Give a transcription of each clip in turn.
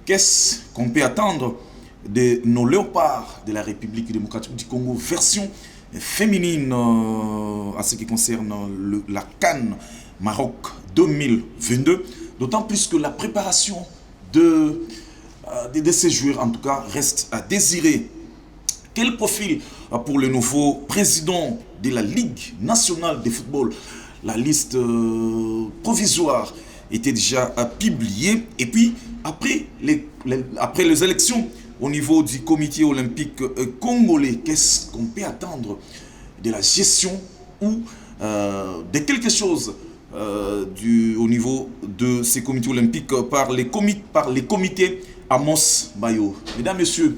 Qu'est-ce qu'on peut attendre de nos léopards de la République démocratique du Congo, version féminine en ce qui concerne la CAN Maroc 2022, d'autant plus que la préparation de ces joueurs, en tout cas, reste à désirer. Quel profil pour le nouveau président de la Ligue nationale de football? La liste provisoire était déjà publiée. Et puis, après les élections au niveau du comité olympique congolais, qu'est-ce qu'on peut attendre de la gestion ou de quelque chose au niveau de ces comités olympiques par les comités Amos Bayo? Mesdames, Messieurs,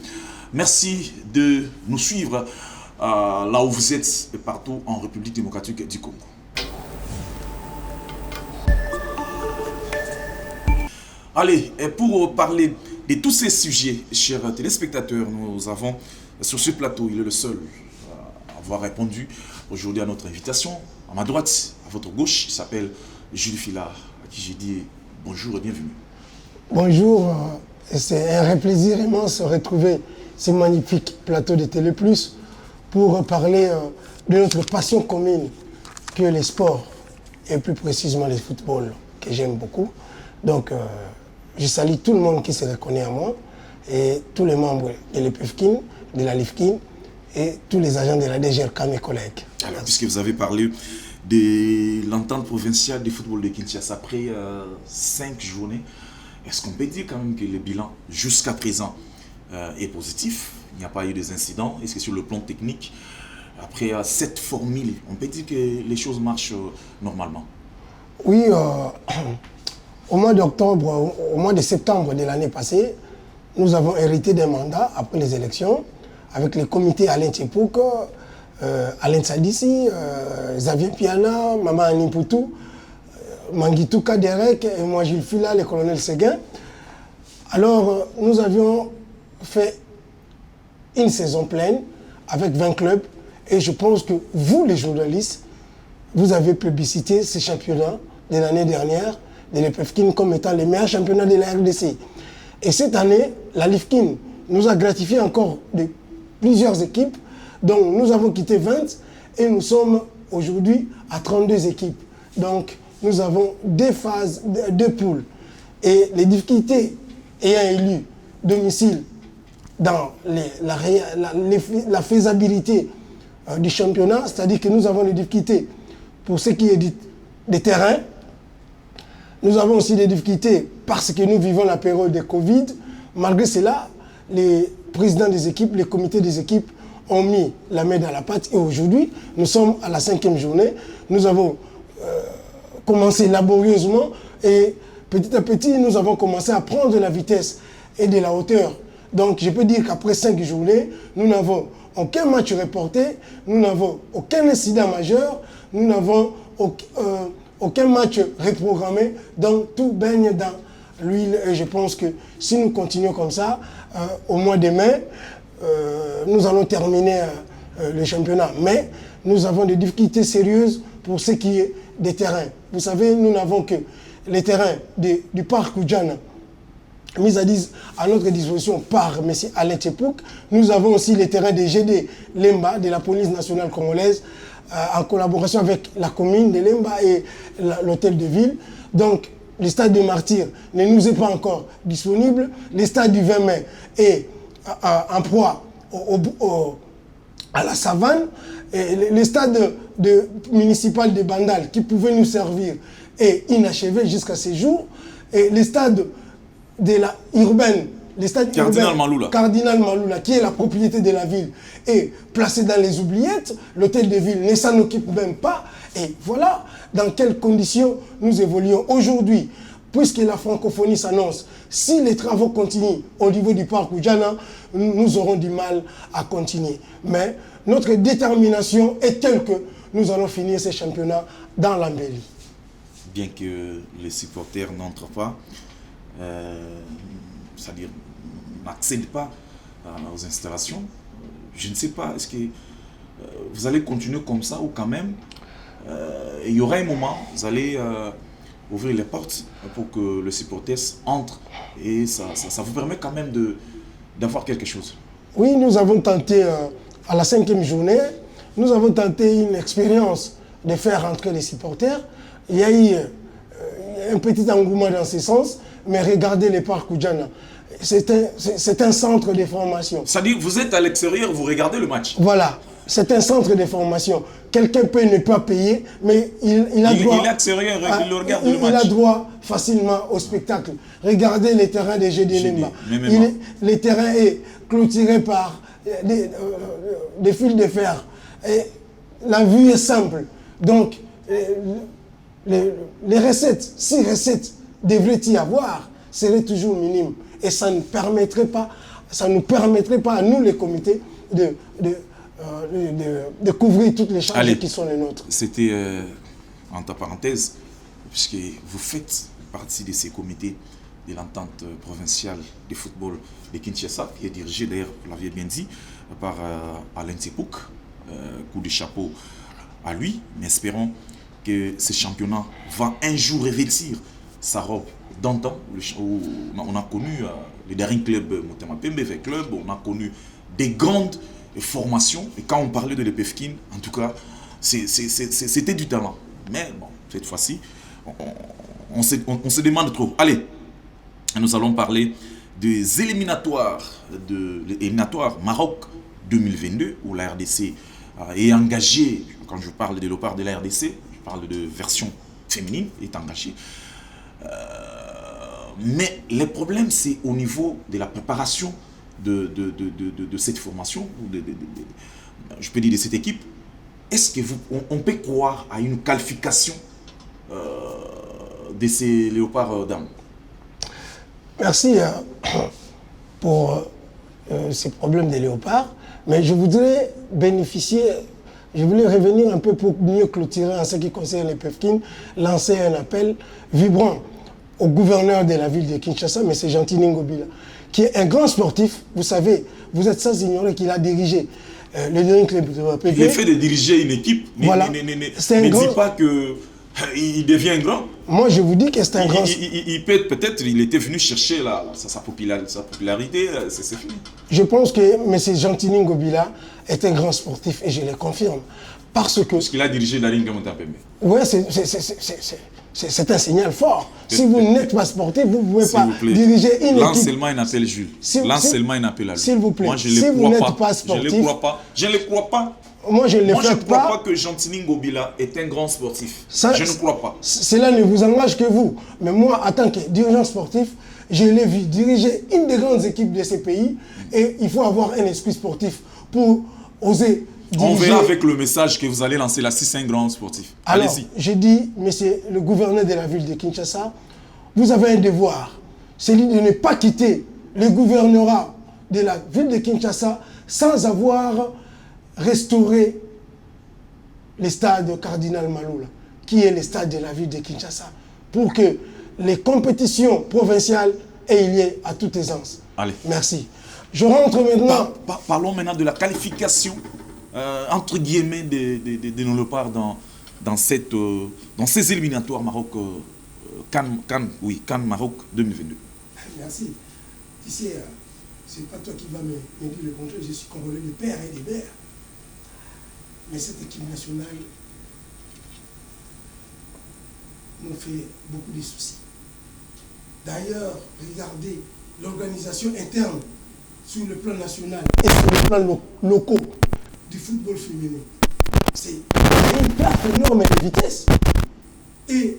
merci de nous suivre là où vous êtes et partout en République démocratique du Congo. Allez, et pour parler de tous ces sujets, chers téléspectateurs, nous avons sur ce plateau, il est le seul à avoir répondu aujourd'hui à notre invitation. À ma droite, à votre gauche, il s'appelle Jules Filard, à qui j'ai dit bonjour et bienvenue. Bonjour, c'est un plaisir immense de retrouver ce magnifique plateau de Télé Plus pour parler de notre passion commune que les sports et plus précisément le football que j'aime beaucoup. Donc, je salue tout le monde qui se reconnaît à moi et tous les membres de l'EPFKIN, de la LIFKIN et tous les agents de la DGRK, mes collègues. Alors, puisque vous avez parlé de l'entente provinciale de football de Kinshasa après 5 journées, est-ce qu'on peut dire quand même que le bilan jusqu'à présent est positif? Il n'y a pas eu des incidents. Est-ce que sur le plan technique, après cette formule, on peut dire que les choses marchent normalement? Oui, au mois d'octobre, au mois de septembre de l'année passée, nous avons hérité d'un mandat après les élections avec les comités Alain Tchepouk, Alain Sadissi, Xavier Piana, Maman Anipoutou, Manguitouka Derek et moi Gilles Fila, le colonel Séguin. Alors, nous avions fait une saison pleine avec 20 clubs et je pense que vous, les journalistes, vous avez publicité ces championnats de l'année dernière de l'EPFKIN comme étant les meilleurs championnats de la RDC. Et cette année, la LIFKIN nous a gratifié encore de plusieurs équipes. Donc nous avons quitté 20 et nous sommes aujourd'hui à 32 équipes. Donc nous avons 2 phases, 2 poules. Et les difficultés ayant élu domicile dans la faisabilité du championnat, c'est-à-dire que nous avons des difficultés pour ce qui est des terrains. Nous avons aussi des difficultés parce que nous vivons la période de Covid. Malgré cela, les présidents des équipes, les comités des équipes ont mis la main dans la pâte. Et aujourd'hui, nous sommes à la 5e journée. Nous avons commencé laborieusement et petit à petit, nous avons commencé à prendre de la vitesse et de la hauteur. Donc, je peux dire qu'après 5 journées, nous n'avons aucun match reporté, nous n'avons aucun incident majeur, nous n'avons aucun match reprogrammé, donc tout baigne dans l'huile. Et je pense que si nous continuons comme ça, au mois de mai, nous allons terminer le championnat. Mais nous avons des difficultés sérieuses pour ce qui est des terrains. Vous savez, nous n'avons que les terrains du parc Oudjana, mis à notre disposition par M. Alain Tchepouk. Nous avons aussi les terrains des GD Lemba, de la police nationale congolaise, en collaboration avec la commune de Lemba et l'hôtel de ville. Donc, le stade de Martyrs ne nous est pas encore disponible. Le stade du 20 mai est en proie à la savane. Et le stade municipal de Bandal, qui pouvait nous servir, est inachevé jusqu'à ce jour. Et le stade de la urbaine, le stade Cardinal Maloula. Cardinal Maloula, qui est la propriété de la ville, est placé dans les oubliettes. L'hôtel de ville ne s'en occupe même pas. Et voilà dans quelles conditions nous évoluons aujourd'hui. Puisque la francophonie s'annonce, si les travaux continuent au niveau du parc Oudjana, nous aurons du mal à continuer. Mais notre détermination est telle que nous allons finir ces championnats dans l'embellie. Bien que les supporters n'entrent pas, c'est-à-dire n'accèdent pas aux installations, je ne sais pas, est-ce que vous allez continuer comme ça ou quand même il y aura un moment, vous allez ouvrir les portes pour que le supporter entre et ça vous permet quand même d'avoir quelque chose. Oui, nous avons tenté, à la 5e journée, nous avons tenté une expérience de faire entrer les supporters. Il y a eu un petit engouement dans ce sens, mais regardez les parcs Koudjana. C'est un centre de formation. C'est-à-dire, vous êtes à l'extérieur, vous regardez le match. Voilà, c'est un centre de formation. Quelqu'un peut ne pas payer, mais il a droit... Il est extérieur, il regarde le match. Il a droit facilement au spectacle. Regardez les terrains des GD Lemba. Les terrains est clôturé par des fils de fer. Et la vue est simple. Donc, les recettes, si recettes devraient y avoir, seraient toujours minimes. Et ça ne permettrait pas, nous permettrait pas à nous, les comités, de couvrir toutes les charges qui sont les nôtres. C'était, entre parenthèses, puisque vous faites partie de ces comités de l'entente provinciale de football de Kinshasa, qui est dirigée, d'ailleurs, vous l'aviez bien dit, par Alain Tsepouk. Coup de chapeau à lui, mais espérons que ce championnat va un jour revêtir sa robe d'antan. On a connu les derniers clubs, Motema Pembe Club, on a connu des grandes formations, et quand on parlait de l'EPFKIN, en tout cas, c'était du talent. Mais bon, cette fois-ci, on se demande trop. Allez, nous allons parler des éliminatoires Maroc 2022, où la RDC est engagée. Quand je parle de léopard de la RDC, je parle de version féminine, est engagée. Mais le problème, c'est au niveau de la préparation de cette formation, je peux dire de cette équipe. Est-ce qu'on peut croire à une qualification de ces léopards dames? Merci pour ces problèmes des léopards, mais je voudrais je voulais revenir un peu pour mieux clôturer en ce qui concerne les PEFKIN, lancer un appel vibrant au gouverneur de la ville de Kinshasa, M. Gentini Ngobila, qui est un grand sportif. Vous savez, vous êtes sans ignorer qu'il a dirigé le dernier club de PV. Le fait de diriger une équipe voilà. ne dit pas qu'il devient grand. Moi, je vous dis que c'est un grand... Peut-être il était venu chercher sa popularité, c'est fini. Je pense que M. Gentini Ngobila est un grand sportif et je le confirme. Parce qu'il a dirigé Daringa Montapembe. Oui, c'est un signal fort. Si vous n'êtes pas sportif, vous ne pouvez pas diriger une équipe. Lance seulement un appel Jules. Lance seulement un appel à lui. S'il vous plaît. Moi, je si vous n'êtes pas sportif... Je ne le crois pas. Je ne le crois pas. Moi, je ne crois pas que Gentini Ngobila est un grand sportif. Je ne crois pas. Cela ne vous engage que vous. Mais moi, en tant que dirigeant sportif, je l'ai vu diriger une des grandes équipes de ces pays. Et il faut avoir un esprit sportif pour oser diriger. On verra avec le message que vous allez lancer là si c'est un grand sportif. Allez-y. J'ai dit, monsieur le gouverneur de la ville de Kinshasa, vous avez un devoir. C'est de ne pas quitter le gouvernorat de la ville de Kinshasa sans avoir restauré le stade Cardinal Maloula, qui est le stade de la ville de Kinshasa, pour que les compétitions provinciales aient lieu à toute aisance. Allez. Merci. Je rentre maintenant... Parlons maintenant de la qualification, entre guillemets, de nos léopards dans ces éliminatoires Maroc, Cannes Maroc 2022. Merci. Tu sais, c'est pas toi qui vas me dire le contraire, je suis congolais de père et de mère. Mais cette équipe nationale nous fait beaucoup de soucis. D'ailleurs, regardez l'organisation interne sur le plan national et sur le plan local du football féminin. C'est une perte énorme de vitesse. Et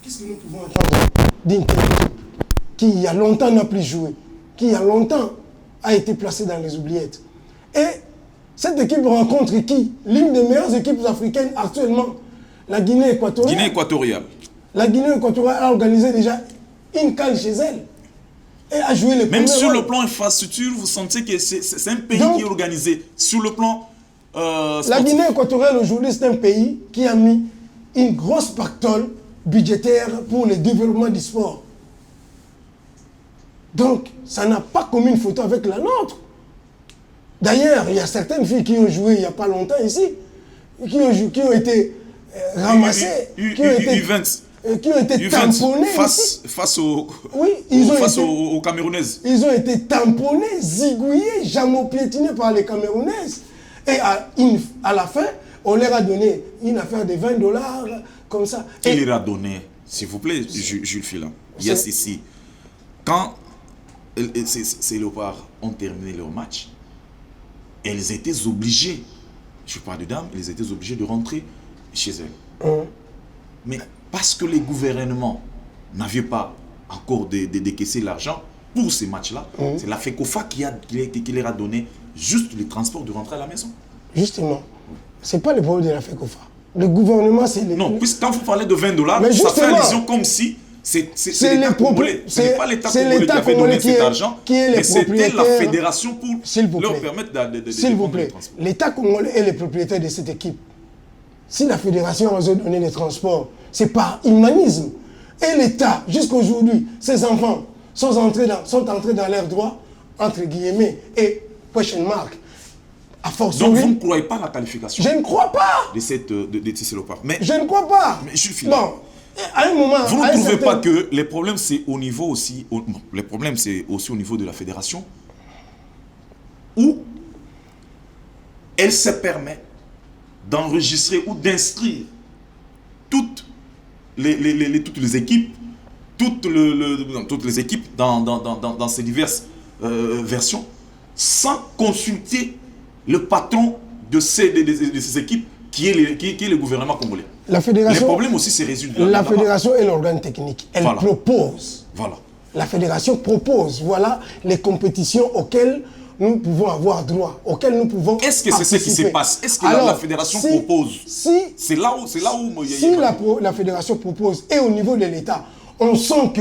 qu'est-ce que nous pouvons attendre d'une telle équipe qui il y a longtemps n'a plus joué, qui il y a longtemps a été placée dans les oubliettes. Et cette équipe rencontre qui? L'une des meilleures équipes africaines actuellement, la Guinée équatoriale. La Guinée équatoriale a organisé déjà une CAN chez elle. Et a joué les Même sur le plan infrastructure, vous sentez que c'est un pays qui est organisé. Sur le plan la Guinée équatoriale aujourd'hui, c'est un pays qui a mis une grosse pactole budgétaire pour le développement du sport. Donc, ça n'a pas commis une photo avec la nôtre. D'ailleurs, il y a certaines filles qui ont joué il n'y a pas longtemps ici, qui ont été ramassées, qui ont été qui ont été tamponnés face aux Camerounaises. Ils ont été tamponnés, zigouillés, jamais piétinés par les Camerounaises. Et à la fin, on leur a donné une affaire de $20 comme ça. Qui leur a donné, s'il vous plaît, Jules Fila, yes, ici, quand ces léopards ont terminé leur match, elles étaient obligées, je parle de dames, elles étaient obligées de rentrer chez elles. Mais parce que les gouvernements n'avaient pas encore décaissé l'argent pour ces matchs-là, c'est la FECOFA qui leur a donné juste le transport de rentrer à la maison. Justement, ce n'est pas le problème de la FECOFA. Le gouvernement, c'est... Non, puisque quand vous parlez de $20, ça fait allusion comme si c'est l'État congolais. Ce n'est pas l'État congolais qui avait donné cet argent, mais c'était la fédération pour leur permettre de s'il vous plaît, l'État congolais est le propriétaire de cette équipe. Si la fédération a donné les transports, c'est par humanisme. Et l'État, jusqu'à aujourd'hui, ces enfants sont entrés dans leurs droits, entre guillemets, et question mark. Donc vous ne croyez pas à la qualification? Je ne crois pas de ces léopards. Mais je ne crois pas. Mais je suis bon, à un moment, vous ne trouvez pas que les problèmes c'est au niveau aussi, les problèmes c'est aussi au niveau de la fédération, où elle se permet d'enregistrer ou d'inscrire toutes les équipes, toutes les équipes dans ces diverses versions, sans consulter le patron de ces équipes qui est le gouvernement congolais. La fédération, les problèmes aussi se résultent. La fédération est l'organe technique. Elle propose. Voilà. La fédération propose. Voilà les compétitions auxquelles nous pouvons avoir droit, auxquelles nous pouvons Est-ce que c'est ce qui se passe? Est-ce que la fédération propose? C'est là où si la fédération propose et au niveau de l'État, on sent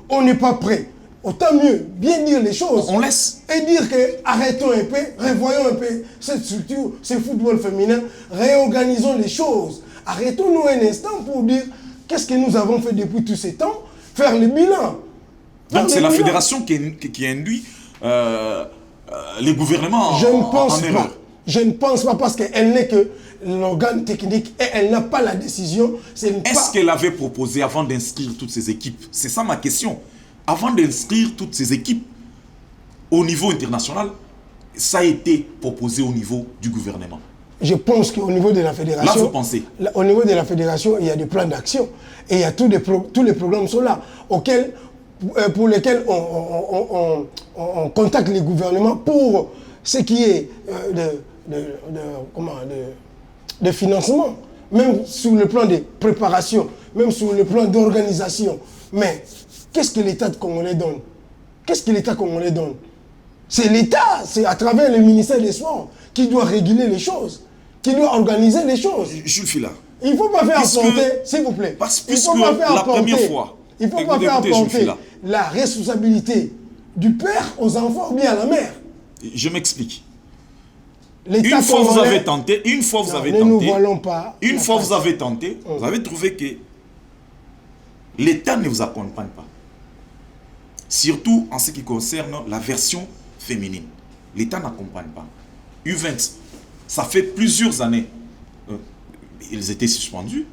qu'on n'est pas prêt, autant mieux bien dire les choses. On laisse. Et dire que arrêtons un peu, revoyons un peu cette structure, ce football féminin, réorganisons les choses. Arrêtons-nous un instant pour dire qu'est-ce que nous avons fait depuis tous ces temps, faire le bilan. Donc c'est la fédération qui induit les gouvernements Je ne pense en pas. erreur. Je ne pense pas parce qu'elle n'est que l'organe technique et elle n'a pas la décision. Est-ce qu'elle avait proposé avant d'inscrire toutes ces équipes? C'est ça ma question. Avant d'inscrire toutes ces équipes au niveau international, ça a été proposé au niveau du gouvernement. Je pense qu'au niveau de la fédération... Là, vous pensez? Au niveau de la fédération, il y a des plans d'action. Et il y a tous les programmes sont là, pour lesquels on contacte les gouvernements pour ce qui est de financement, même sur le plan de préparation, même sur le plan d'organisation. Mais qu'est-ce que l'État congolais donne? Qu'est-ce que l'État congolais donne? C'est l'État, c'est à travers le ministère des Sports qui doit réguler les choses, qui doit organiser les choses. Jules Fila. Il ne faut pas faire apporter, s'il vous plaît, il faut pas faire apporter la responsabilité du père aux enfants ou bien à la mère. Je m'explique. Une fois vous avez tenté, vous avez trouvé que l'État ne vous accompagne pas. Surtout en ce qui concerne la version féminine. L'État n'accompagne pas. U20, ça fait plusieurs années. Ils étaient suspendus.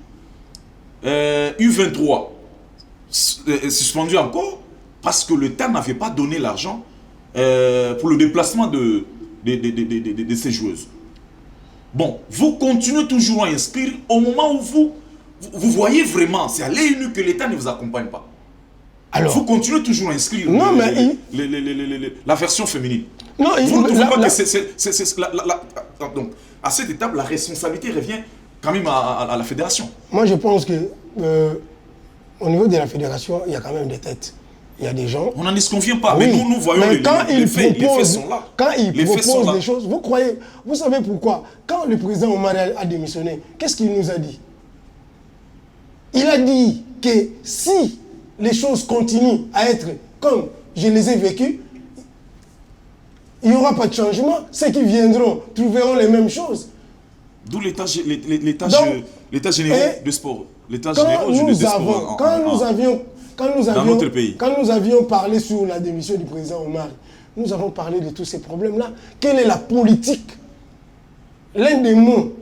U23, suspendu encore parce que l'État n'avait pas donné l'argent pour le déplacement de ces joueuses. Bon, vous continuez toujours à inscrire au moment où vous voyez vraiment, c'est à l'œil nu que l'État ne vous accompagne pas. Alors, vous continuez toujours à inscrire la version féminine. Non, vous ne trouvez pas que donc, à cette étape, la responsabilité revient quand même à la fédération? Moi, je pense que au niveau de la fédération, il y a quand même des têtes. Il y a des gens... On n'en disconvient pas, oui, mais nous voyons les faits sont là. Quand ils proposent des choses, vous savez pourquoi? Quand le président Omar a démissionné, qu'est-ce qu'il nous a dit? Il a dit que si les choses continuent à être comme je les ai vécues, il n'y aura pas de changement. Ceux qui viendront trouveront les mêmes choses. D'où l'état général de sport. L'état général de sport dans notre pays. Quand nous avions parlé sur la démission du président Omar, nous avons parlé de tous ces problèmes-là. Quelle est la politique? L'un des mots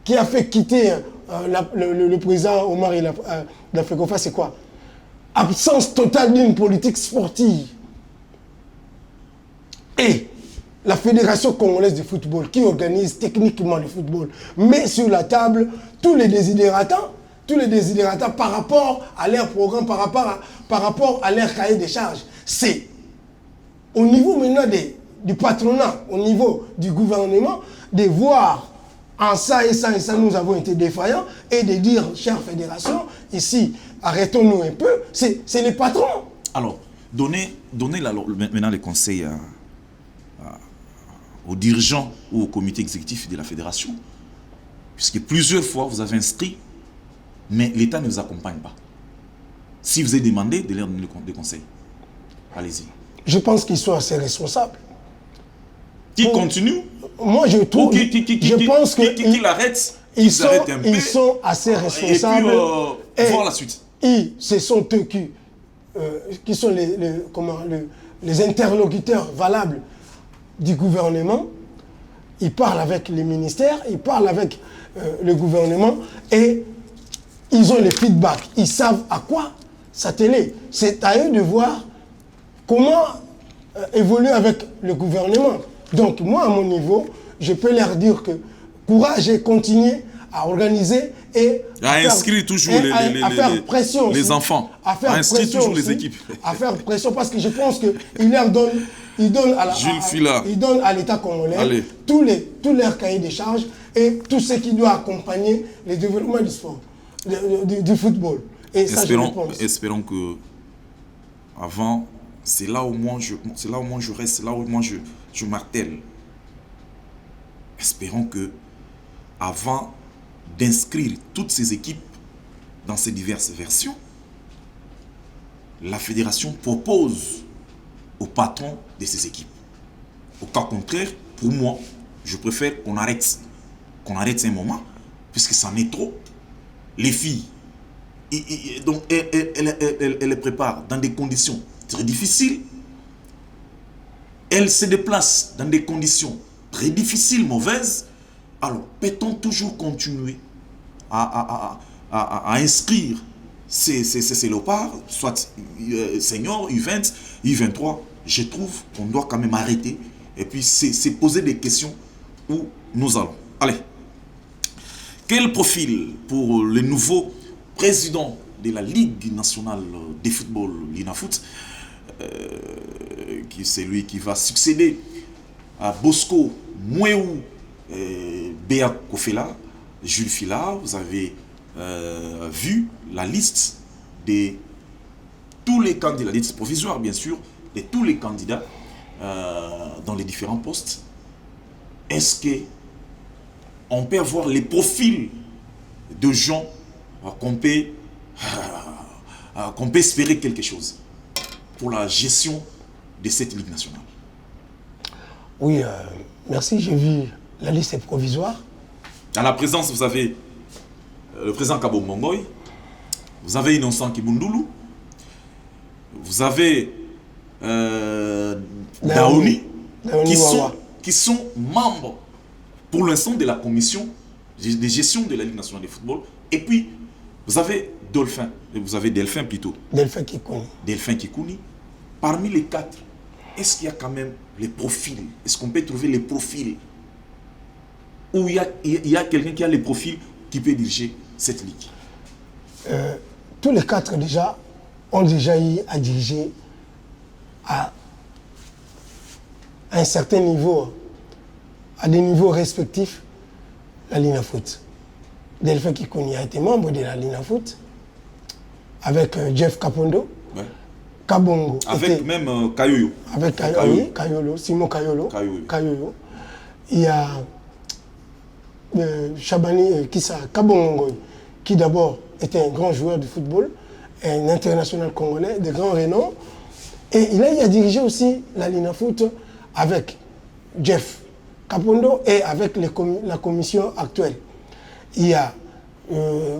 qui a fait quitter le président Omar de la FECOFA, c'est quoi? Absence totale d'une politique sportive. Et la Fédération congolaise de football, qui organise techniquement le football, met sur la table tous les désidératants par rapport à leur programme, par rapport à leur cahier des charges. C'est au niveau maintenant du patronat, au niveau du gouvernement, de voir en ça et ça et ça, nous avons été défaillants, et de dire, chère fédération, ici, arrêtons-nous un peu, c'est les patrons. Alors, donnez maintenant les conseils aux dirigeants ou au comité exécutif de la fédération, puisque plusieurs fois vous avez inscrit, mais l'État ne vous accompagne pas. Si vous avez demandé de leur donner des conseils, allez-y. Je pense qu'ils sont assez responsables. Qui continue? Moi, je trouve. Je pense qu'ils arrêtent. Ils sont assez responsables. Et puis, voir la suite. Ce sont eux qui sont les interlocuteurs valables du gouvernement. Ils parlent avec les ministères, ils parlent avec le gouvernement et ils ont les feedbacks. Ils savent à quoi s'atteler. C'est à eux de voir comment évoluer avec le gouvernement. Donc moi, à mon niveau, je peux leur dire que courage et continuer à organiser et à inscrire toujours faire pression les aussi, enfants, à faire inscrire toujours aussi, les équipes. À faire pression parce que je pense qu'ils leur donnent, ils donnent à l'État congolais tous leurs cahiers de charges et tout ce qui doit accompagner le développement du sport, du football. Et ça, espérons que avant, c'est là où moi je reste, c'est là où moi je martèle. Espérons que avant d'inscrire toutes ces équipes dans ces diverses versions, la fédération propose au patron de ces équipes. Au cas contraire, pour moi, je préfère qu'on arrête un moment, puisque ça en est trop. Les filles, donc elles les préparent dans des conditions très difficiles. Elles se déplacent dans des conditions très difficiles, mauvaises. Alors, peut-on toujours continuer à inscrire ces léopards, soit senior, U20, U23? Je trouve qu'on doit quand même arrêter et puis c'est poser des questions où nous allons. Allez, quel profil pour le nouveau président de la Ligue nationale de football, l'INAFOOT, c'est lui qui va succéder à Bosco Mouéou, Béa Kofela, Jules Fila. Vous avez vu la liste de tous les candidats, la liste provisoire bien sûr, de tous les candidats dans les différents postes. Est-ce qu'on peut avoir les profils de gens qu'on peut espérer quelque chose pour la gestion de cette Ligue nationale? Oui, merci, j'ai vu la liste provisoire. À la présence, vous avez le président Kabo Mongoy, vous avez Innocent Kibundulu, vous avez Daouni, qui sont membres pour l'instant de la commission de gestion de la Ligue nationale de football. Et puis, vous avez Delphin plutôt. Delphin Kikouni. Parmi les quatre, est-ce qu'il y a quand même les profils? Est-ce qu'on peut trouver les profils? Ou il y a quelqu'un qui a les profils qui peut diriger cette ligue? Tous les quatre déjà ont déjà eu à diriger à un certain niveau, à des niveaux respectifs, la LINAFOOT. Delphin Kikouni a été membre de la LINAFOOT avec Jeff Kapondo. Ouais. Kabongo. Avec même Kayoyo. Avec Kayolo, Simon Kayolo. Kayoyo. Il y a Chabani Kabongo, qui d'abord était un grand joueur de football, un international congolais de grand renom. Et il a dirigé aussi la LINAFOOT avec Jeff Kapondo et avec la commission actuelle. Il y a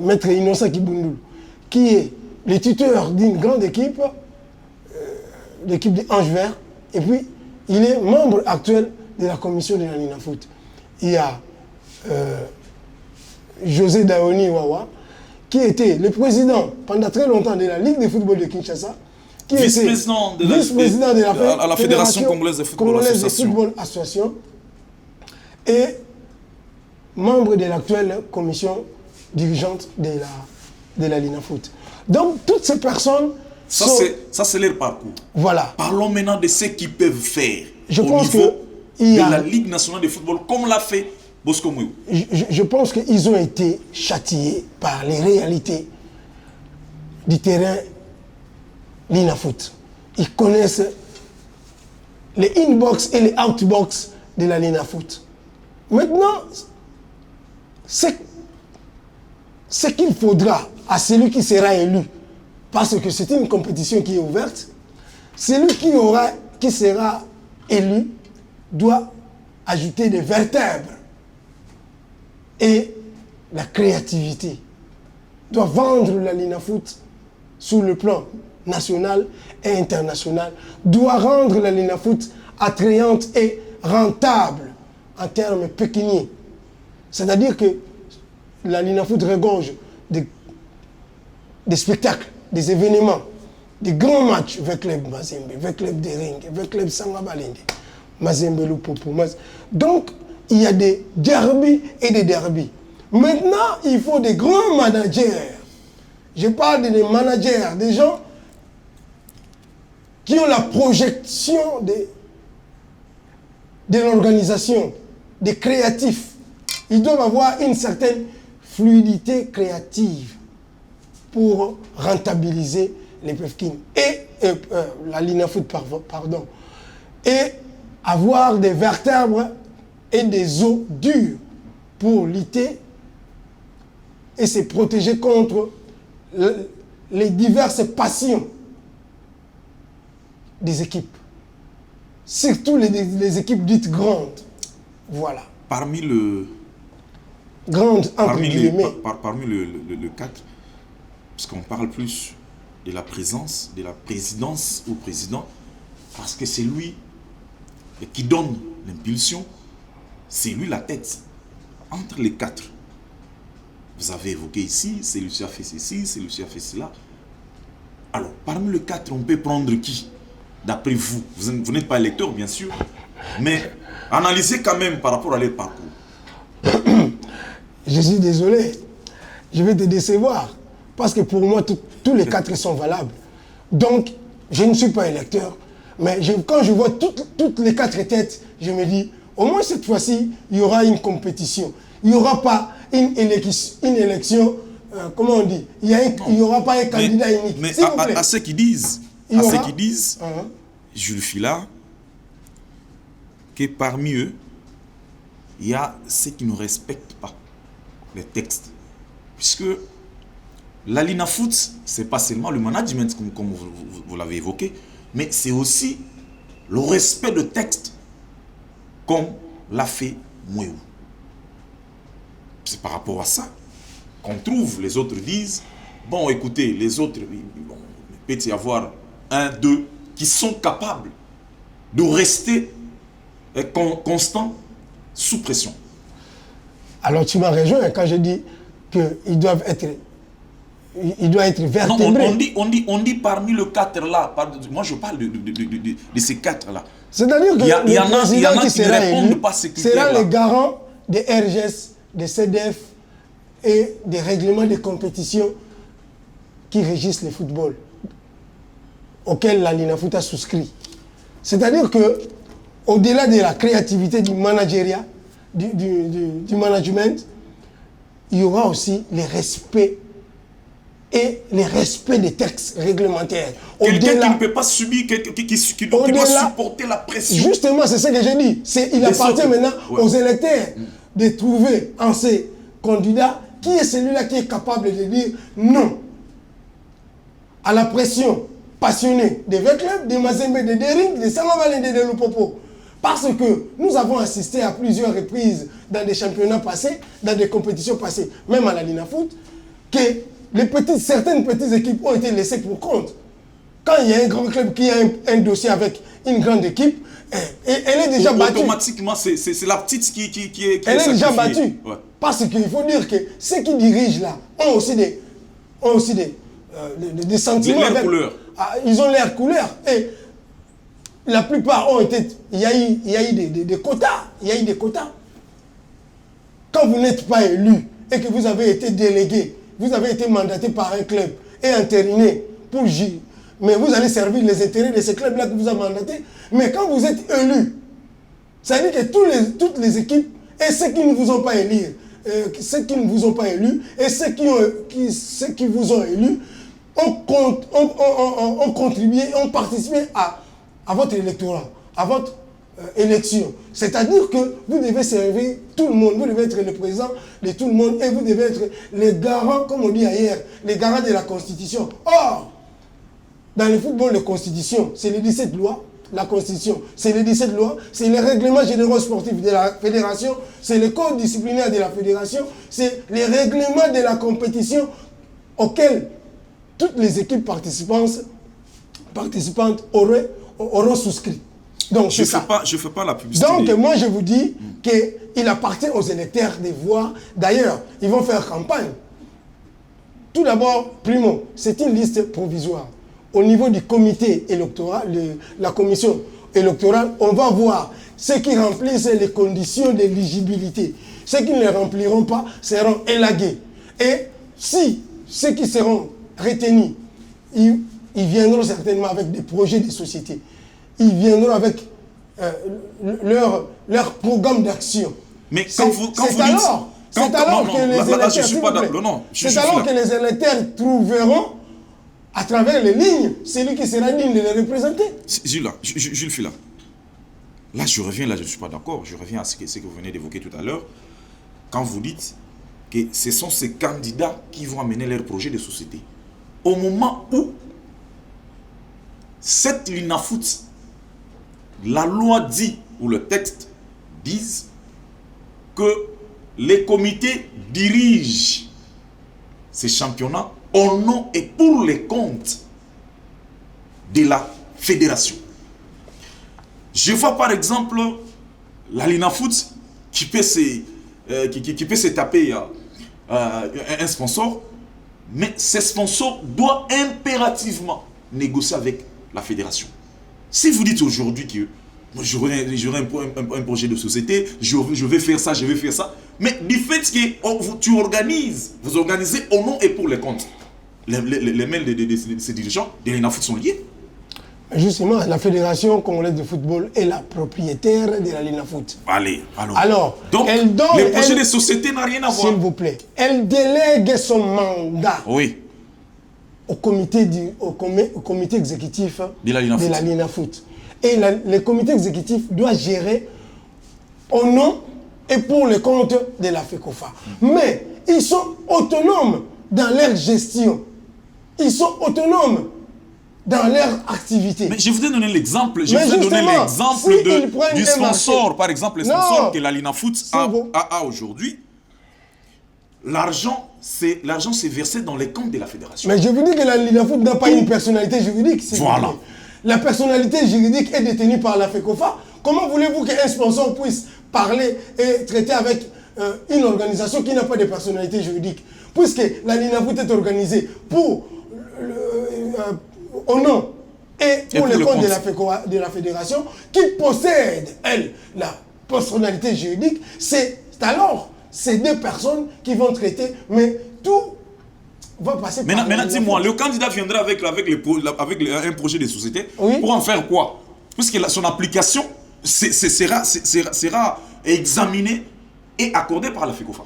Maître Innocent Kibundulu, qui est le tuteur d'une grande équipe, l'équipe des Anges Verts, et puis il est membre actuel de la commission de la LINAFOOT. Il y a José Daoni Wawa, qui était le président pendant très longtemps de la Ligue de football de Kinshasa, qui était vice-président de la Fédération congolaise de football association et membre de l'actuelle commission dirigeante de la Linafoot. Donc, toutes ces personnes... Ça, c'est leur parcours. Voilà. Parlons maintenant de ce qu'ils peuvent faire je au pense niveau de la Ligue nationale de football, comme l'a fait Bosco Mouillou. Je pense qu'ils ont été châtiés par les réalités du terrain Linafoot. Ils connaissent les in-box et les out-box de la Linafoot. Maintenant, ce qu'il faudra à celui qui sera élu, parce que c'est une compétition qui est ouverte, celui qui sera élu doit ajouter des vertèbres et la créativité, doit vendre la Linafoot sur le plan national et international, doit rendre la Linafoot attrayante et rentable en termes pécuniaires. C'est-à-dire que la Linafoot regorge des spectacles, des événements, des grands matchs avec Club Mazembe, avec Club Dering, avec Club Sangabalende, Mazembe Lupopo. Donc, il y a des derbies et des derbies. Maintenant, il faut des grands managers. Je parle des managers, des gens qui ont la projection de l'organisation, des créatifs. Ils doivent avoir une certaine fluidité créative pour rentabiliser les PEFKIN et la Linafoot, pardon, et avoir des vertèbres et des os durs pour lutter et se protéger contre les diverses passions des équipes, surtout les équipes dites grandes. Voilà. Parmi le... Grandes, parmi le 4, parce qu'on parle plus de la présence, de la présidence au président, parce que c'est lui qui donne l'impulsion, c'est lui la tête. Entre les 4, vous avez évoqué ici, celui-ci a fait ceci, celui-ci a fait cela. Alors, parmi les 4, on peut prendre qui? D'après vous, vous n'êtes pas électeur, bien sûr, mais analysez quand même par rapport à leur parcours. Je suis désolé, je vais te décevoir, parce que pour moi, tous les 4 sont valables. Donc, je ne suis pas électeur, mais quand je vois toutes les 4 têtes, je me dis, au moins cette fois-ci, il y aura une compétition. Il n'y aura pas une élection, comment on dit, il n'y aura pas un candidat unique. Mais à ceux qui disent, Jules Fila, que parmi eux, il y a ceux qui ne respectent pas les textes. Puisque la Linafoot, ce n'est pas seulement le management, comme vous l'avez évoqué, mais c'est aussi le respect de textes, comme l'a fait Mouillou. C'est par rapport à ça qu'on trouve, les autres disent, bon écoutez, les autres, bon, il peut y avoir 1, 2 qui sont capables de rester constants sous pression. Alors tu m'as rejoint quand je dis qu'ils doivent être, vertébrés. Non, on dit parmi le 4 là, moi je parle de ces 4 là. C'est-à-dire que il y en a qui ne répondent élu pas à ces critères sera là. le garant des RGS, des CDF et des règlements de compétition qui régissent le football, auxquels la Linafoot a souscrit. C'est-à-dire que au-delà de la créativité du managériat, du management, il y aura aussi les respects et les respects des textes réglementaires. Quelqu'un qui ne peut pas subir, qui doit supporter la pression. Justement, c'est ce que j'ai dit. Il appartient maintenant aux électeurs de trouver en ces candidats qui est celui-là qui est capable de dire non à la pression passionnée des clubs, des Mazembe, des Dering, des Sangabalende, des Lupopo. Parce que nous avons assisté à plusieurs reprises dans des championnats passés, dans des compétitions passées, même à la Linafoot, que certaines petites équipes ont été laissées pour compte. Quand il y a un grand club qui a un dossier avec une grande équipe, et elle est déjà battue. Automatiquement, c'est la petite qui est Elle est déjà sacrifiée. battue. Ouais. Parce qu'il faut dire que ceux qui dirigent là ont aussi des sentiments. L'air couleur. Ils ont l'air couleur. Et la plupart ont été... Il y a eu des quotas. Il y a eu des quotas. Quand vous n'êtes pas élu et que vous avez été délégué, vous avez été mandaté par un club et entériné pour juger, mais vous allez servir les intérêts de ce club-là que vous avez mandaté. Mais quand vous êtes élu, ça veut dire que toutes les équipes et ceux qui ne vous ont pas élus, ceux qui ne vous ont pas élus et ceux qui vous ont élus ont contribué, ont participé à votre électorat, à votre élection. C'est-à-dire que vous devez servir tout le monde, vous devez être le président de tout le monde et vous devez être les garants, comme on dit ailleurs, les garants de la Constitution. Or, dans le football, la Constitution, c'est les 17 lois. La Constitution, c'est les 17 lois, c'est les règlements généraux sportifs de la fédération, c'est le code disciplinaire de la fédération, c'est les règlements de la compétition auxquels toutes les équipes participantes auront souscrit. Donc, Je ne fais pas la publicité. Donc, moi, je vous dis qu'il appartient aux électeurs de voir. D'ailleurs, ils vont faire campagne. Tout d'abord, primo, c'est une liste provisoire. Au niveau du comité électoral, la commission électorale, on va voir ceux qui remplissent les conditions d'éligibilité. Ceux qui ne les rempliront pas seront élagués. Et si ceux qui seront retenus, ils viendront certainement avec des projets de société. Ils viendront avec leur programme d'action. Mais quand vous dites... C'est alors que les électeurs trouveront à travers les lignes celui qui sera digne de les représenter. Jules Fila. Là, je ne suis pas d'accord. Je reviens à ce que vous venez d'évoquer tout à l'heure. Quand vous dites que ce sont ces candidats qui vont amener leur projet de société. Au moment où cette LINAFOOT, la loi dit, ou le texte disent que les comités dirigent ces championnats au nom et pour les comptes de la fédération. Je vois par exemple la LINAFOOT qui peut se taper un sponsor, mais ce sponsor doit impérativement négocier avec la fédération. Si vous dites aujourd'hui que j'aurai un projet de société, je vais faire ça, mais du fait que vous organisez au nom et pour les comptes, les mails de ces dirigeants de l'INAFOOT sont liés. Justement, la Fédération congolaise de football est la propriétaire de la LINAFOOT. Allez, alors donc, le projet de société n'a rien à voir. S'il vous plaît, elle délègue son mandat au comité exécutif de la LINAFOOT. Et le comité exécutif doit gérer au nom et pour le compte de la FECOFA. Mais ils sont autonomes dans leur gestion. Ils sont autonomes dans leur activité. Mais je vous ai donné l'exemple. Je vous ai donné l'exemple du sponsor. Par exemple, le sponsor que la LINAFOOT a aujourd'hui. L'argent, c'est versé dans les comptes de la fédération. Mais je vous dis que la LINAFOOT n'a pas une personnalité juridique. Voilà. La personnalité juridique est détenue par la FECOFA. Comment voulez-vous qu'un sponsor puisse parler et traiter avec une organisation qui n'a pas de personnalité juridique? Puisque la LINAFOOT est organisée au nom et pour le compte de la fédération qui possède, elle, la personnalité juridique, c'est alors ces deux personnes qui vont traiter, mais tout va passer par... Maintenant dis-moi, le candidat viendra avec un projet de société pour en faire quoi? Puisque son application sera examinée et accordée par la FECOFA.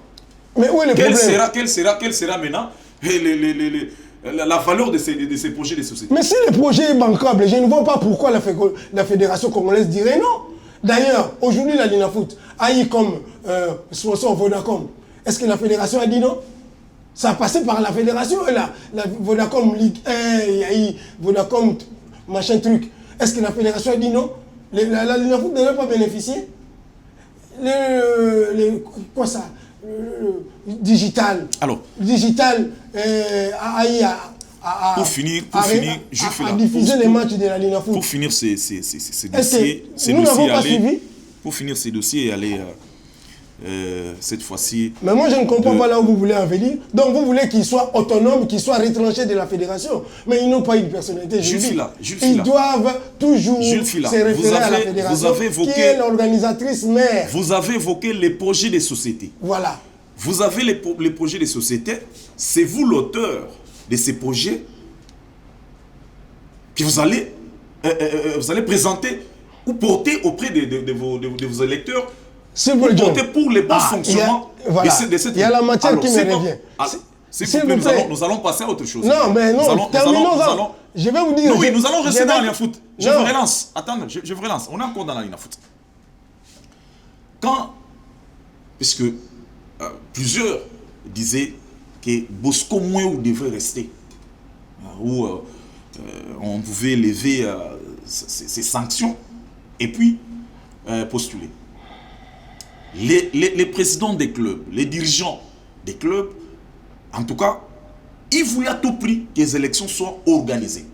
Mais où est le problème? Quelle sera maintenant la valeur de ces projets de société? Mais si le projet est bancable, je ne vois pas pourquoi la Fédération congolaise dirait non. D'ailleurs, aujourd'hui, la LINAFOOT a eu comme sponsor Vodacom. Est-ce que la fédération a dit non? Ça a passé par la fédération et la Vodacom Ligue 1, il y a eu Vodacom machin truc. Est-ce que la fédération a dit non? La LINAFOOT n'a pas bénéficié. Quoi ça? Digital. Alors. Digital pour finir, diffuser les matchs de la Linafoot. Pour finir ces dossiers, nous n'avons pas suivi. Pour finir ces dossiers et aller cette fois-ci. Mais moi je ne comprends pas là où vous voulez en venir. Donc vous voulez qu'ils soient autonomes, qu'ils soient retranchés de la fédération. Mais ils n'ont pas une personnalité. Ils doivent toujours se référer à la fédération qui est l'organisatrice mère. Vous avez évoqué les projets des sociétés. Voilà. Vous avez les projets des sociétés. C'est vous l'auteur de ces projets que vous allez présenter ou porter auprès de vos électeurs. Porter pour les bons fonctionnements de cette... Il y a la matière qui me revient. Nous allons passer à autre chose. Non, mais non, terminons. Je vais vous dire... Oui, nous allons rester dans la foot. Je vous relance. Attendez, je vous relance. On est encore dans la foot. Puisque plusieurs disaient que Bosco Mouéou devrait rester, où on pouvait lever ces sanctions et puis postuler. Les présidents des clubs, les dirigeants des clubs, en tout cas, ils voulaient à tout prix que les élections soient organisées.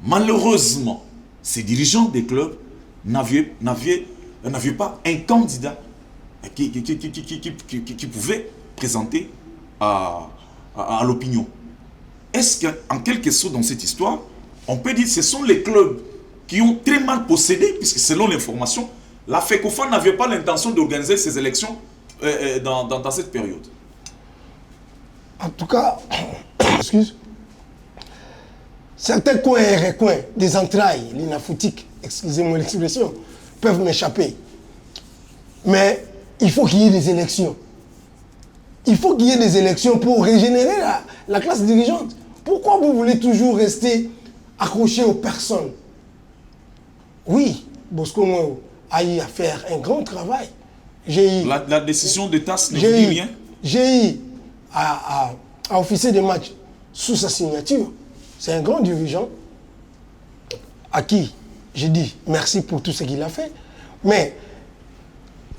Malheureusement, ces dirigeants des clubs n'avaient pas un candidat qui pouvait présenter à l'opinion. Est-ce qu'en quelque sorte dans cette histoire, on peut dire que ce sont les clubs qui ont très mal procédé, puisque selon l'information, la FECOFA n'avait pas l'intention d'organiser ces élections dans cette période. En tout cas, certains coins et recoins des entrailles linafoutiques, excusez-moi l'expression, peuvent m'échapper. Mais il faut qu'il y ait des élections. Il faut qu'il y ait des élections pour régénérer la classe dirigeante. Pourquoi vous voulez toujours rester accroché aux personnes? Oui, Bosco Mouéou a eu à faire un grand travail. La décision de TAS ne vous dit rien? J'ai eu à officier des matchs sous sa signature. C'est un grand dirigeant à qui j'ai dit merci pour tout ce qu'il a fait. Mais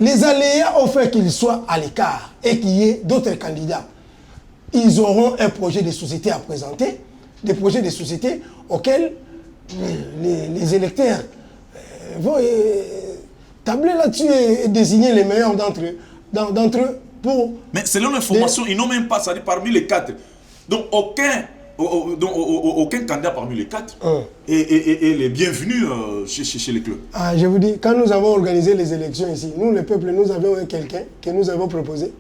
les aléas ont fait qu'il soit à l'écart et qu'il y ait d'autres candidats. Ils auront un projet de société à présenter, des projets de société auxquels les électeurs vont tabler là-dessus et désigner les meilleurs d'entre eux pour... Mais selon l'information, ils n'ont même pas, ça dit parmi les 4. Donc aucun candidat parmi les 4 est les bienvenus chez les clubs. Ah, je vous dis, quand nous avons organisé les élections ici, nous, le peuple, nous avions quelqu'un que nous avons proposé.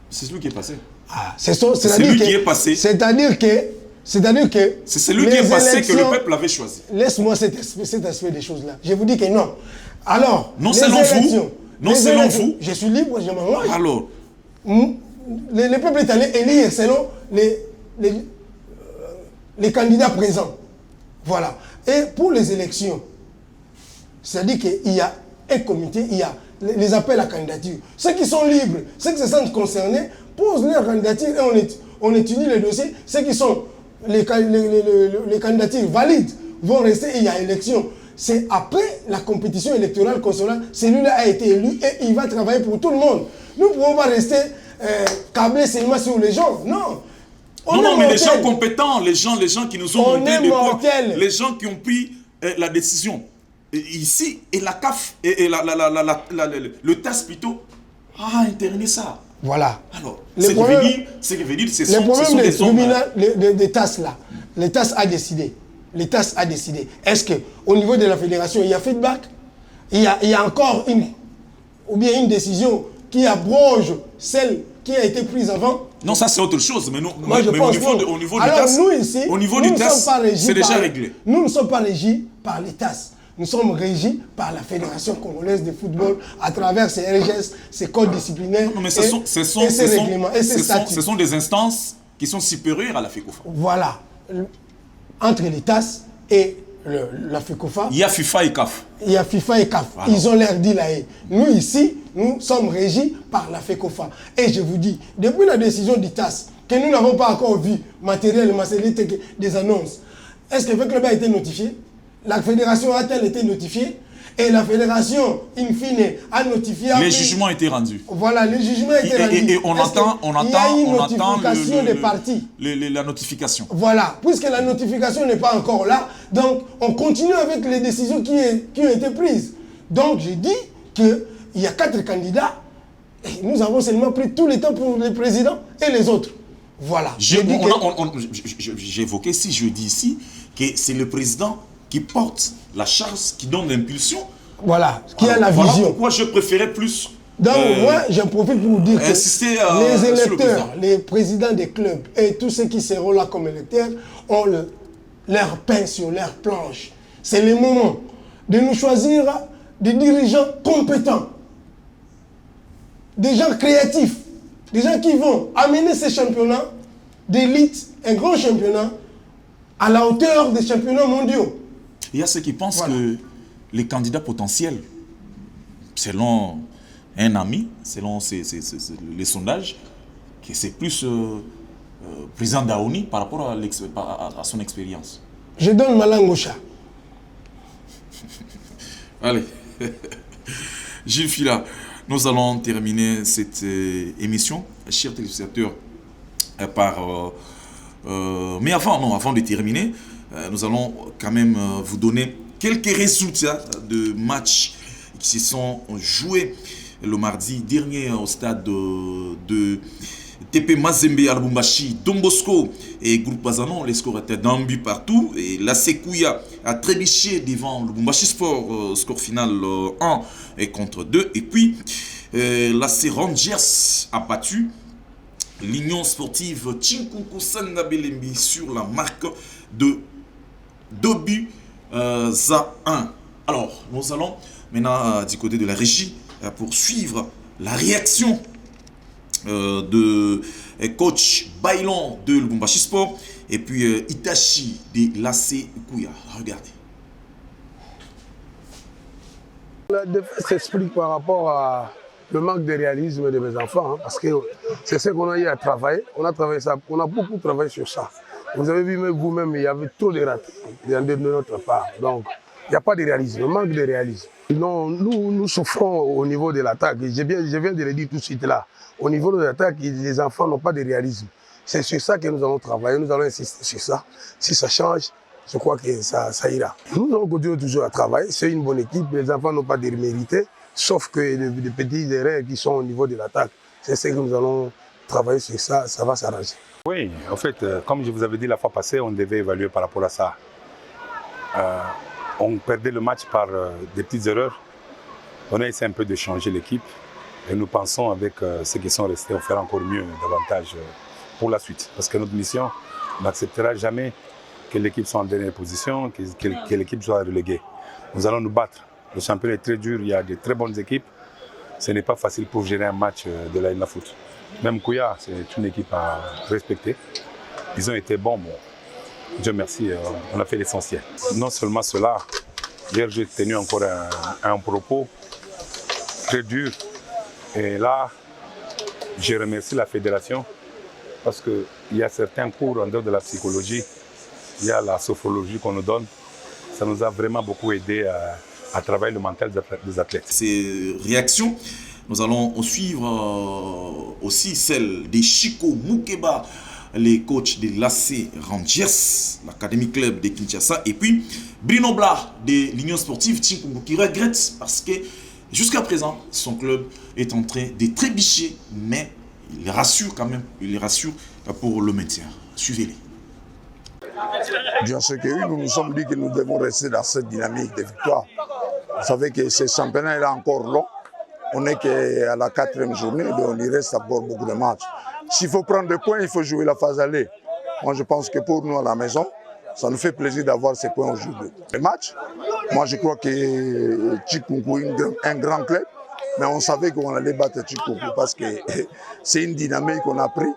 C'est celui qui est passé. Ah, c'est celui qui est passé. C'est-à-dire que... C'est celui qui est passé que le peuple avait choisi. Laisse-moi cet aspect des choses-là. Je vous dis que non. Alors, non selon vous. Je suis libre, je m'en mange. Alors, le peuple est allé élire selon les candidats présents. Voilà. Et pour les élections, c'est-à-dire qu'il y a un comité, il y a les appels à candidature. Ceux qui sont libres, ceux qui se sentent concernés, posent leur candidature et on étudie les dossiers. Ceux qui sont les candidatures valides vont rester et il y a élection. C'est après la compétition électorale concernant, celui-là a été élu et il va travailler pour tout le monde. Nous ne pouvons pas rester câblés seulement sur les gens. Non. Non, mais les gens compétents, les gens qui nous ont montré des points, les gens qui ont pris la décision. Ici, et la CAF, et le TAS plutôt, a interné ça. Voilà. Alors, c'est ce qui veut dire, ce sont des hommes... des TAS là, les TAS a décidé. Les TAS a décidé. Est-ce qu'au niveau de la fédération, il y a feedback? Il y a encore une décision qui abroge celle qui a été prise avant? Non, ça c'est autre chose. Mais, au niveau du TAS, c'est déjà réglé. Nous ne sommes pas régis par les TAS. Nous sommes régis par la Fédération congolaise de football à travers ses RGS, ses codes disciplinaires, ses règlements et ses statuts. Ce sont des instances qui sont supérieures à la FECOFA. Voilà. Entre les TAS et la FECOFA, il y a FIFA et CAF. Il y a FIFA et CAF. Voilà. Ils ont l'air dit là. Nous ici, nous sommes régis par la FECOFA. Et je vous dis, depuis la décision du TAS, que nous n'avons pas encore vu matériellement, c'est des annonces, est-ce que le club a été notifié? La fédération a-t-elle été notifiée? Et la fédération, in fine, a notifié... Les jugements ont été rendus. Voilà, les jugements ont été rendus. Et on attend des parties. La notification. Voilà, puisque la notification n'est pas encore là, donc on continue avec les décisions qui ont été prises. Donc j'ai dit qu'il y a 4 candidats, et nous avons seulement pris tout le temps pour les présidents et les autres. Voilà. J'ai évoqué, si je dis ici, que c'est le président qui porte la charge, qui donne l'impulsion. Voilà, qui a la vision. Pourquoi je préférais plus... Donc moi, j'en profite pour vous dire que les électeurs, les présidents des clubs et tous ceux qui seront là comme électeurs ont leur pain sur leur planche. C'est le moment de nous choisir des dirigeants compétents, des gens créatifs, des gens qui vont amener ces championnats d'élite, un grand championnat, à la hauteur des championnats mondiaux. Il y a ceux qui pensent que les candidats potentiels, selon un ami, selon les sondages, que c'est plus président Daoni par rapport à son expérience. Je donne ma langue au chat. Allez, Gilles Fila, nous allons terminer cette émission, chers téléspectateurs, mais avant de terminer, nous allons quand même vous donner quelques résultats de matchs qui se sont joués le mardi dernier au stade de TP Mazembe à Lubumbashi, Don Bosco et Groupe Bazanon. Les scores étaient d'un but partout. Et la Sekouya a trébuché devant Lubumbashi Sport, score final 1 et contre 2. Et puis la Rangers a battu l'Union sportive Chinkunku Sangabelembi sur la marque de 2 buts à 1. Alors, nous allons maintenant du côté de la régie pour suivre la réaction de coach Bailon de Lubumbashi Sport et puis Itachi de l'AC Kouya. Regardez. La défaite s'explique par rapport à le manque de réalisme de mes enfants, hein, parce que c'est ce qu'on a eu à travailler. On a travaillé ça, on a beaucoup travaillé sur ça. Vous avez vu vous-même, il y avait trop de ratés de notre part. Donc, il n'y a pas de réalisme, manque de réalisme. Non, nous souffrons au niveau de l'attaque. Je viens de le dire tout de suite là. Au niveau de l'attaque, les enfants n'ont pas de réalisme. C'est sur ça que nous allons travailler, nous allons insister sur ça. Si ça change, je crois que ça ira. Nous allons continuer toujours à travailler. C'est une bonne équipe, les enfants n'ont pas de mérité, sauf que les petits erreurs qui sont au niveau de l'attaque. C'est ce que nous allons travailler sur ça, ça va s'arranger. Oui, en fait, comme je vous avais dit la fois passée, on devait évaluer par rapport à ça. On perdait le match par des petites erreurs. On a essayé un peu de changer l'équipe et nous pensons avec ceux qui sont restés, on fera encore mieux, davantage pour la suite. Parce que notre mission n'acceptera jamais que l'équipe soit en dernière position, que l'équipe soit reléguée. Nous allons nous battre. Le championnat est très dur, il y a de très bonnes équipes. Ce n'est pas facile pour gérer un match de la Ligue Foot. Même Kouya, c'est une équipe à respecter. Ils ont été bons, bon. Dieu merci, on a fait l'essentiel. Non seulement cela, hier j'ai tenu encore un propos très dur. Et là, je remercie la fédération parce qu'il y a certains cours en dehors de la psychologie, il y a la sophrologie qu'on nous donne. Ça nous a vraiment beaucoup aidé à travailler le mental des athlètes. Ces réactions, nous allons suivre aussi celle de Chico Moukeba, les coachs de l'AC Rangers, l'Académie Club de Kinshasa, et puis Bruno Bla de l'Union Sportive Chinkungu qui regrette parce que jusqu'à présent, son club est en train de trébucher, mais il rassure quand même, il les rassure pour le maintien. Suivez-les. Bien sûr que oui, nous nous sommes dit que nous devons rester dans cette dynamique de victoire. Vous savez que ce championnat est encore long. On n'est qu'à la 4e journée, donc il reste encore beaucoup de matchs. S'il faut prendre des points, il faut jouer la phase aller. Moi, je pense que pour nous à la maison, ça nous fait plaisir d'avoir ces points aujourd'hui. Les matchs, moi je crois que Chinkunku est un grand club, mais on savait qu'on allait battre Chinkunku parce que c'est une dynamique qu'on a pris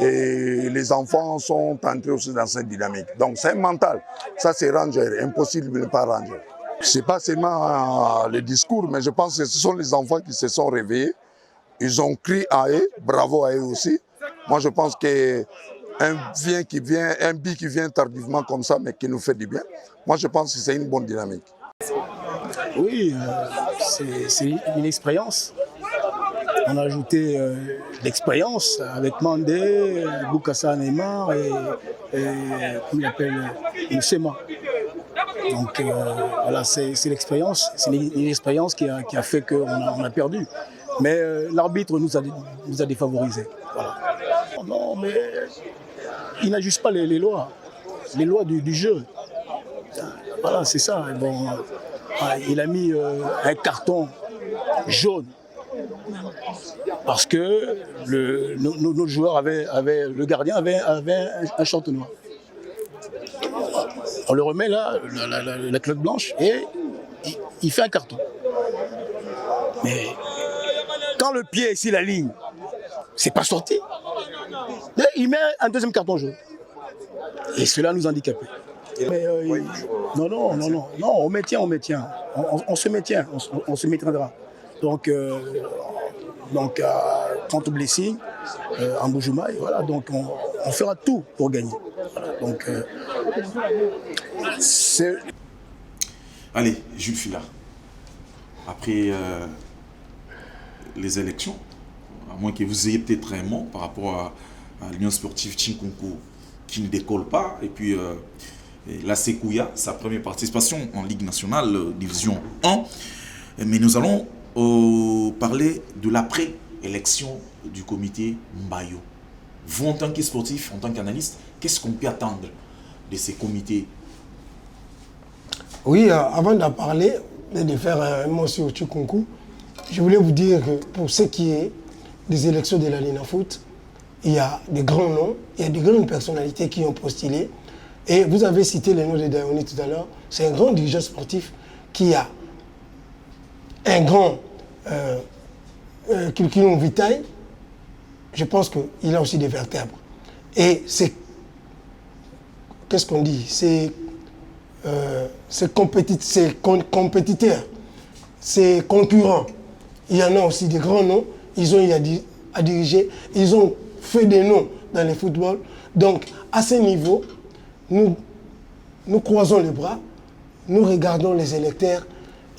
et les enfants sont entrés aussi dans cette dynamique. Donc c'est un mental, ça c'est Ranger, impossible de ne pas Ranger. Ce n'est pas seulement le discours, mais je pense que ce sont les enfants qui se sont réveillés. Ils ont crié à eux, bravo à eux aussi. Moi je pense que un but qui vient tardivement comme ça, mais qui nous fait du bien. Moi, je pense que c'est une bonne dynamique. Oui, c'est une expérience. On a ajouté l'expérience avec Mandé, Boukassa Neymar et comment il appelle, Sema. Donc voilà, c'est l'expérience. C'est une expérience qui a fait qu'on a perdu. Mais l'arbitre nous a défavorisés. Voilà. Non, mais il n'ajuste pas les lois du jeu. Voilà, c'est ça. Bon, il a mis un carton jaune parce que notre joueur le gardien avait un short noir. On le remet là, la cloque blanche, et il fait un carton. Mais quand le pied est sur la ligne, c'est pas sorti. Il met un deuxième carton jaune. Et cela nous handicape. Mais, non, on maintient. On se maintient, on se maintiendra. Donc contre Blessing, en Bujumaï, voilà, donc on fera tout pour gagner. Voilà, donc c'est... Allez, Jules Fila, après les élections, à moins que vous ayez peut-être un mot par rapport à l'Union sportive Tchinkonko qui ne décolle pas, et puis la Sekouya, sa première participation en Ligue nationale, division 1. Mais nous allons parler de l'après-élection du comité Mbayo. Vous, en tant que sportif, en tant qu'analyste, qu'est-ce qu'on peut attendre de ces comités? Oui, avant d'en parler, de faire un mot sur Tchinkonko, je voulais vous dire que pour ce qui est des élections de la Linafoot, il y a des grands noms, il y a des grandes personnalités qui ont postulé. Et vous avez cité le nom de Daoni tout à l'heure. C'est un grand dirigeant sportif qui a un grand curriculum vitae. Je pense qu'il a aussi des vertèbres. Et c'est... Qu'est-ce qu'on dit? C'est compétiteurs, c'est concurrents. Il y en a aussi des grands noms. Ils ont eu à diriger. Ils ont fait des noms dans le football. Donc, à ce niveau, nous croisons les bras, nous regardons les électeurs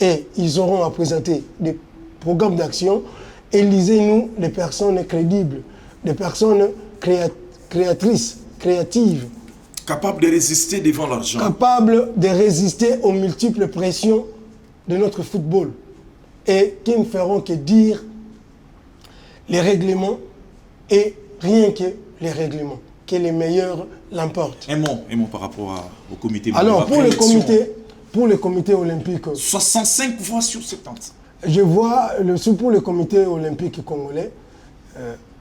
et ils auront à présenter des programmes d'action. Élisez-nous des personnes crédibles, des personnes créatrices, créatives. Capables de résister devant l'argent. Capables de résister aux multiples pressions de notre football et qui ne feront que dire les règlements et rien que les règlements, que les meilleurs l'emportent. Un mot par rapport au comité. Alors, pour le comité olympique... 65 voix sur 70. Je vois, pour le comité olympique congolais,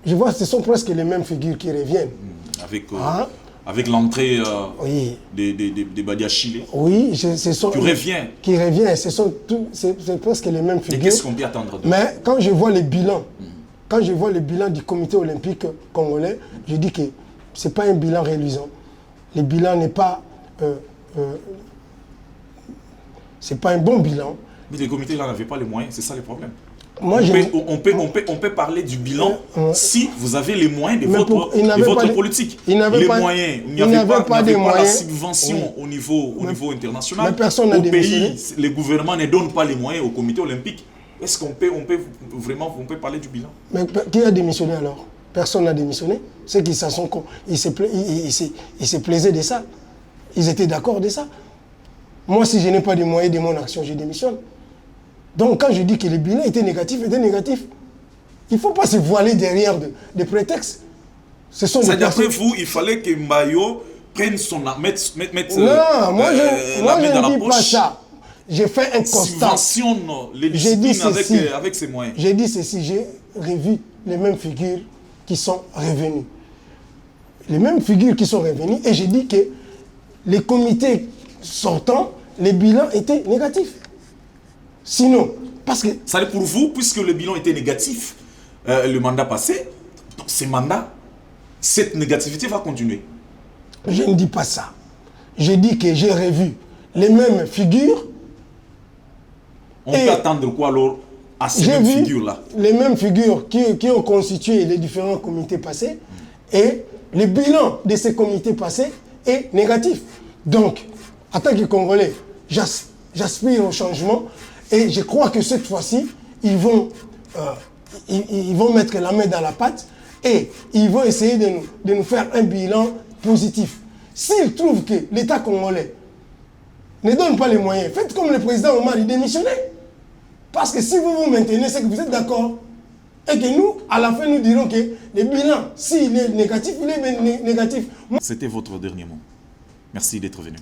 je vois que ce sont presque les mêmes figures qui reviennent. Avec l'entrée oui. de Badia Chile. Oui, ce sont... Qui revient. Qui revient, c'est presque les mêmes figures. Et qu'est-ce qu'on peut attendre de... Mais quand je vois les bilans, du comité olympique congolais, je dis que ce n'est pas un bilan réluisant. Le bilan n'est pas... c'est pas un bon bilan. Mais les comités là n'avaient pas les moyens, c'est ça le problème. Moi, on peut parler du bilan si vous avez les moyens de votre politique. Les moyens, il n'y avait pas la subvention au niveau international. Mais personne n'a démissionné. Au pays, les gouvernements ne donnent pas les moyens au comité olympique. Est-ce qu'on peut vraiment parler du bilan? Mais qui a démissionné alors? Personne n'a démissionné. Ceux qui se plaisaient de ça. Ils étaient d'accord de ça. Moi, si je n'ai pas de moyens de mon action, je démissionne. Donc, quand je dis que le bilan était négatif. Il ne faut pas se voiler derrière des prétextes. D'après vous, il fallait que Mbayo prenne son... Non, moi, je ne dis pas ça. J'ai fait un constat. Subventionne les disciplines avec ses moyens. J'ai dit ceci, j'ai revu les mêmes figures qui sont revenues. Les mêmes figures qui sont revenues. Et j'ai dit que les comités sortants, les bilans étaient négatifs. Sinon, parce que... Ça est pour vous, puisque le bilan était négatif, le mandat passé, donc ces mandats, cette négativité va continuer. Je ne dis pas ça. Je dis que j'ai revu les mêmes figures. On peut attendre quoi alors à ces mêmes figures-là? Les mêmes figures qui ont constitué les différents comités passés et le bilan de ces comités passés est négatif. Donc, en tant que Congolais, j'aspire au changement Et je crois que cette fois-ci, ils vont mettre la main dans la pâte et ils vont essayer de nous faire un bilan positif. S'ils trouvent que l'État congolais ne donne pas les moyens, faites comme le président Omar, il démissionnait. Parce que si vous vous maintenez, c'est que vous êtes d'accord. Et que nous, à la fin, nous dirons que le bilan, s'il est négatif, il est négatif. C'était votre dernier mot. Merci d'être venu.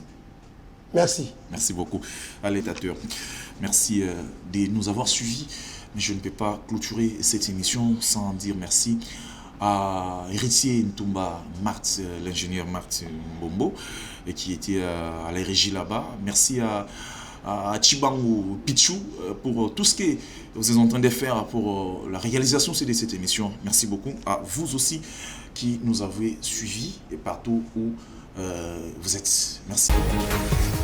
Merci. Merci beaucoup à l'étateur. Merci de nous avoir suivis. Mais je ne peux pas clôturer cette émission sans dire merci à Héritier Ntumba Marthe, l'ingénieur Marthe Mbombo, qui était à la régie là-bas. Merci à Chibangu Pichou pour tout ce que vous êtes en train de faire pour la réalisation de cette émission. Merci beaucoup à vous aussi qui nous avez suivis et partout où vous êtes. Merci beaucoup.